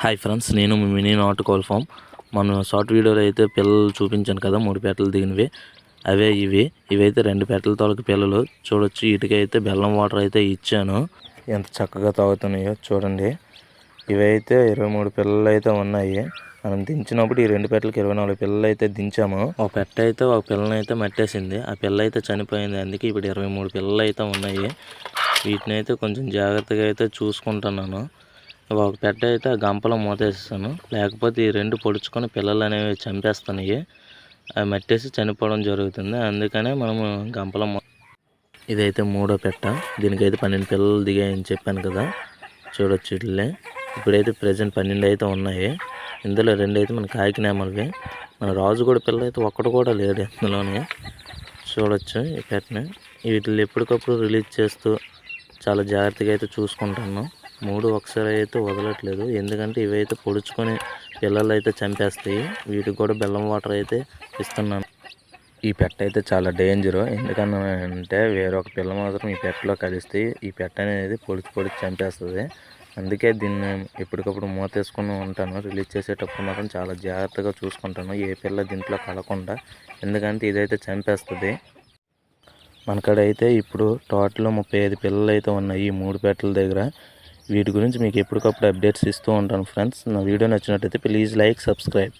Hi friends, నేను మీ mini నాటుకోళ్ల form. మన షార్ట్ వీడియోలో అయితే పిల్లలు చూపించాను కదా, 3 పెట్టలు దిగినవి అవే ఇవైతే 2 పెట్టల తోలకి పిల్లలు. చూడొచ్చు, వీటికైతే బెల్లం వాటర్ అయితే ఇచ్చాను. ఎంత చక్కగా తాగుతున్నాయో చూడండి. ఇవైతే 23 పిల్లలు అయితే ఉన్నాయి. మనం దించినప్పుడు ఈ 2 పెట్టలకి 24 పిల్లలు అయితే దించాము. ఒక పెట్ట అయితే ఒక పిల్లని అయితే మట్టేసింది. ఆ పిల్ల అయితే చనిపోయింది. అందుకే ఇప్పుడు 23 పిల్లలు అయితే ఉన్నాయి. వీటిని అయితే కొంచెం జాగ్రత్తగా అయితే చూసుకుంటున్నాను. ఒక పెట్ట అయితే ఆ గంపలో మూతేస్తాను, లేకపోతే ఈ 2 పొడుచుకొని పిల్లలు అనేవి చంపేస్తాయి. అవి మట్టేసి చనిపోవడం జరుగుతుంది. అందుకనే మనము గంపలో ఇదైతే 3వ పెట్ట. దీనికైతే 12 పిల్లలు దిగాయని చెప్పాను కదా, చూడొచ్చు వీటిని. ఇప్పుడైతే ప్రజెంట్ 12 అయితే ఉన్నాయి. ఇందులో 2 అయితే మన కాకినామలవి. మన రాజు కూడా పిల్లలు అయితే ఒక్కడు కూడా లేడు ఇందులోనే. చూడొచ్చు ఈ పెట్టని. వీటిని ఎప్పటికప్పుడు రిలీజ్ చేస్తూ చాలా జాగ్రత్తగా అయితే చూసుకుంటాను. 3 ఒకసారి అయితే వదలట్లేదు, ఎందుకంటే ఇవైతే పొడుచుకొని పిల్లలు అయితే చంపేస్తాయి. వీటికి కూడా బెల్లం వాటర్ అయితే ఇస్తున్నాను. ఈ పెట్ట అయితే చాలా డేంజరు. ఎందుకనంటే వేరొక పిల్ల మాత్రం ఈ పెట్టలో కలిస్తే ఈ పెట్ట అనేది పొడిచి చంపేస్తుంది. అందుకే దీన్ని ఎప్పటికప్పుడు మూతేసుకుని ఉంటాను. రిలీజ్ చేసేటప్పుడు మాత్రం చాలా జాగ్రత్తగా చూసుకుంటాను, ఏ పిల్ల దీంట్లో కలకుండా. ఎందుకంటే ఇదైతే చంపేస్తుంది. మనకాడ అయితే ఇప్పుడు టోటల్ 35 పిల్లలు అయితే ఉన్నాయి ఈ 3 పెట్టల దగ్గర. వీటి గురించి మీకు ఎప్పటికప్పుడు అప్డేట్స్ ఇస్తూ ఉంటాను ఫ్రెండ్స్. నా వీడియో నచ్చినట్టయితే ప్లీజ్ లైక్, సబ్స్క్రైబ్.